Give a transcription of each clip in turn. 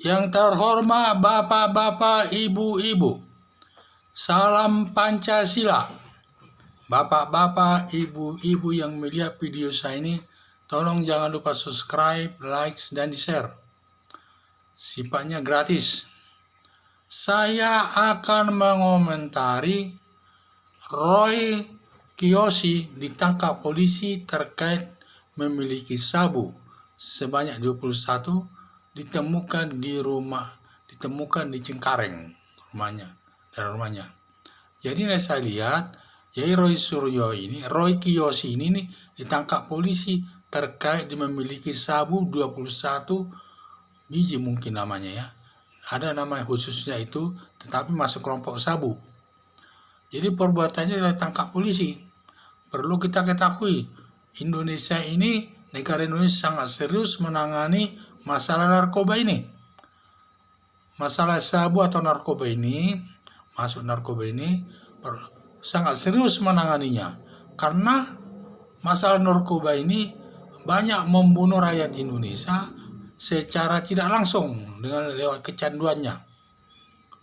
Yang terhormat bapak-bapak, ibu-ibu, salam Pancasila. Bapak-bapak, ibu-ibu yang melihat video saya ini, tolong jangan lupa subscribe, like, dan di-share. Sifatnya gratis. Saya akan mengomentari Roy Kiyoshi ditangkap polisi terkait memiliki sabu sebanyak 21 ditemukan di Cengkareng rumahnya. Jadi saya lihat, jadi Roy Kiyoshi ini nih ditangkap polisi terkait memiliki sabu 21 biji mungkin namanya ya. Ada nama khususnya itu, tetapi masuk kelompok sabu. Jadi perbuatannya ditangkap polisi. Perlu kita ketahui, negara Indonesia sangat serius menangani masalah narkoba ini. Masalah sabu atau narkoba ini sangat serius menanganinya. Karena masalah narkoba ini banyak membunuh rakyat Indonesia secara tidak langsung dengan lewat kecanduannya.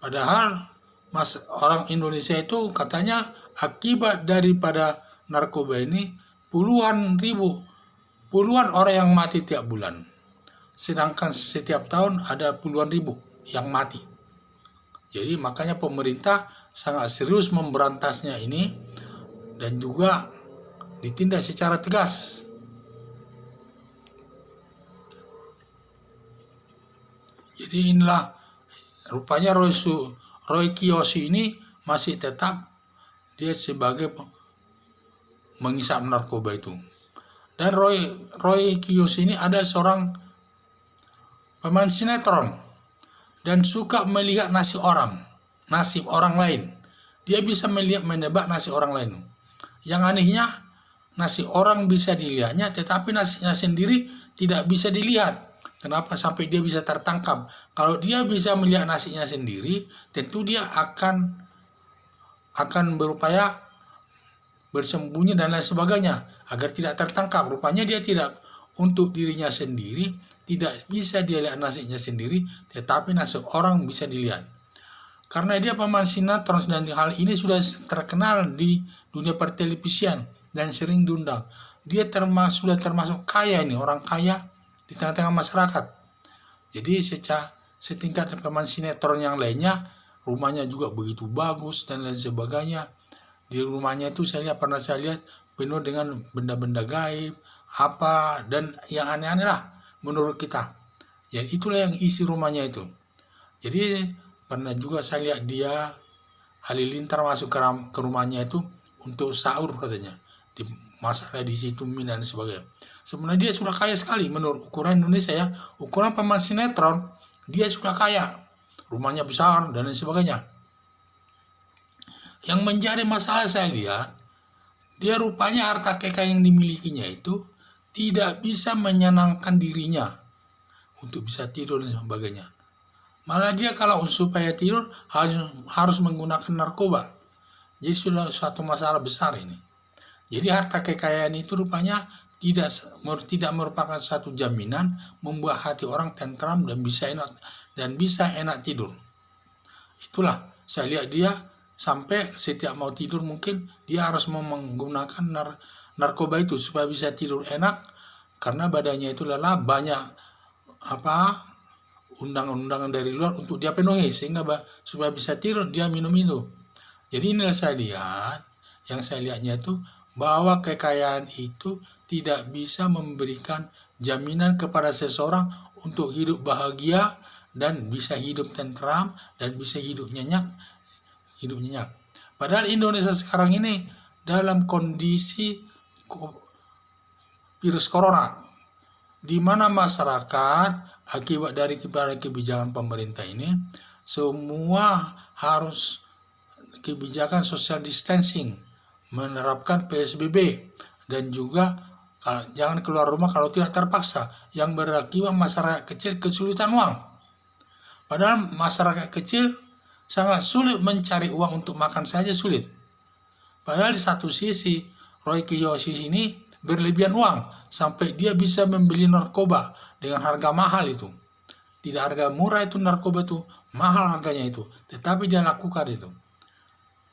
Padahal orang Indonesia itu katanya akibat daripada narkoba ini puluhan orang yang mati tiap bulan. Sedangkan setiap tahun ada puluhan ribu yang mati. Jadi makanya pemerintah sangat serius memberantasnya ini dan juga ditindak secara tegas. Jadi inilah rupanya Roy Kiyoshi ini masih tetap dia sebagai mengisap narkoba itu. Dan Roy Kiyoshi ini ada seorang pemain sinetron dan suka melihat nasib orang lain. Dia bisa menebak nasib orang lain. Yang anehnya, nasib orang bisa dilihatnya, tetapi nasibnya sendiri tidak bisa dilihat. Kenapa sampai dia bisa tertangkap? Kalau dia bisa melihat nasibnya sendiri, tentu dia akan berupaya bersembunyi dan lain sebagainya agar tidak tertangkap. Rupanya dia tidak, untuk dirinya sendiri tidak bisa dia lihat nasibnya sendiri, tetapi nasib orang bisa dilihat. Karena dia pemain sinetron dan hal ini sudah terkenal di dunia pertelevisian dan sering diundang. Dia sudah termasuk kaya ini, orang kaya di tengah-tengah masyarakat. Jadi setingkat pemain sinetron yang lainnya, rumahnya juga begitu bagus dan lain sebagainya. Di rumahnya itu pernah saya lihat penuh dengan benda-benda gaib, dan yang aneh-aneh lah menurut kita. Jadi itulah yang isi rumahnya itu. Jadi pernah juga saya lihat dia halilintar masuk ke rumahnya itu untuk sahur katanya. Masalah di situ mie dan sebagainya. Sebenarnya dia sudah kaya sekali menurut ukuran Indonesia ya. Ukuran pemain sinetron, dia sudah kaya. Rumahnya besar dan lain sebagainya. Yang menjadi masalah saya lihat, dia rupanya harta kekayaan yang dimilikinya itu tidak bisa menyenangkan dirinya untuk bisa tidur dan sebagainya. Malah dia kalau supaya tidur harus menggunakan narkoba. Jadi sudah suatu masalah besar ini. Jadi harta kekayaan itu rupanya tidak merupakan satu jaminan membuat hati orang tentram dan bisa enak tidur. Itulah saya lihat dia sampai setiap mau tidur mungkin dia harus menggunakan narkoba itu supaya bisa tidur enak, karena badannya itu lelah, banyak undangan-undangan dari luar untuk dia penuhi, sehingga supaya bisa tidur dia minum itu. Jadi inilah yang saya lihatnya itu bahwa kekayaan itu tidak bisa memberikan jaminan kepada seseorang untuk hidup bahagia dan bisa hidup tentram dan bisa hidup nyenyak. Padahal Indonesia sekarang ini dalam kondisi virus corona, di mana masyarakat akibat dari kebijakan pemerintah ini semua harus kebijakan social distancing, menerapkan PSBB, dan juga jangan keluar rumah kalau tidak terpaksa, yang berakibat masyarakat kecil kesulitan uang. Padahal masyarakat kecil sangat sulit mencari uang untuk makan saja sulit. Padahal di satu sisi Roy Kiyoshi ini berlebihan uang sampai dia bisa membeli narkoba dengan harga mahal itu. Tidak harga murah itu narkoba itu, mahal harganya itu. Tetapi dia lakukan itu.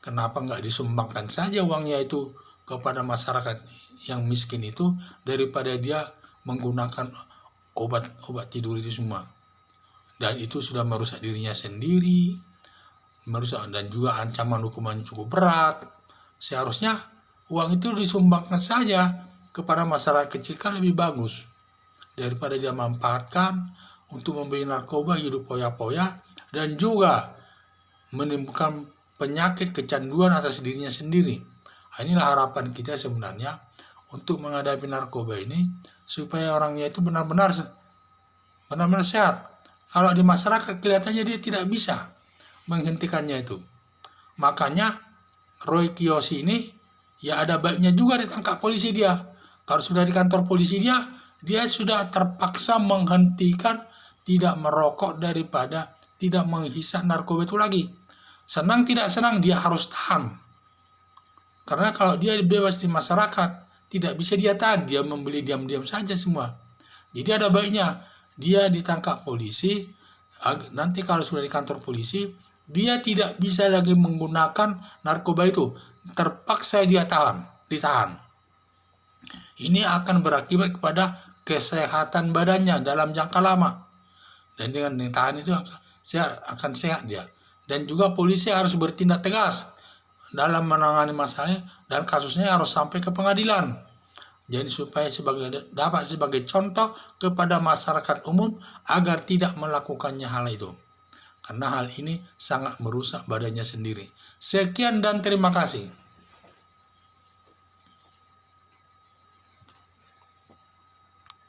Kenapa nggak disumbangkan saja uangnya itu kepada masyarakat yang miskin itu daripada dia menggunakan obat tidur itu semua. Dan itu sudah merusak dirinya sendiri, merusak, dan juga ancaman hukuman cukup berat. Seharusnya uang itu disumbangkan saja kepada masyarakat kecil kan lebih bagus daripada dia manfaatkan untuk membeli narkoba, hidup poya-poya, dan juga menimbulkan penyakit kecanduan atas dirinya sendiri. Inilah harapan kita sebenarnya untuk menghadapi narkoba ini, supaya orangnya itu benar-benar sehat. Kalau di masyarakat kelihatannya dia tidak bisa menghentikannya itu. Makanya Roy Kiyoshi ini ya ada baiknya juga ditangkap polisi dia. Kalau sudah di kantor polisi dia sudah terpaksa menghentikan tidak merokok daripada tidak menghisap narkoba itu lagi. Senang tidak senang dia harus tahan. Karena kalau dia bebas di masyarakat, tidak bisa dia tahan, dia membeli diam-diam saja semua. Jadi ada baiknya dia ditangkap polisi, nanti kalau sudah di kantor polisi, dia tidak bisa lagi menggunakan narkoba itu, terpaksa dia ditahan. Ini akan berakibat kepada kesehatan badannya dalam jangka lama. Dan dengan ditahan itu akan sehat dia. Dan juga polisi harus bertindak tegas dalam menangani masalahnya, dan kasusnya harus sampai ke pengadilan. Jadi supaya dapat sebagai contoh kepada masyarakat umum agar tidak melakukannya hal itu. Karena hal ini sangat merusak badannya sendiri. Sekian dan terima kasih.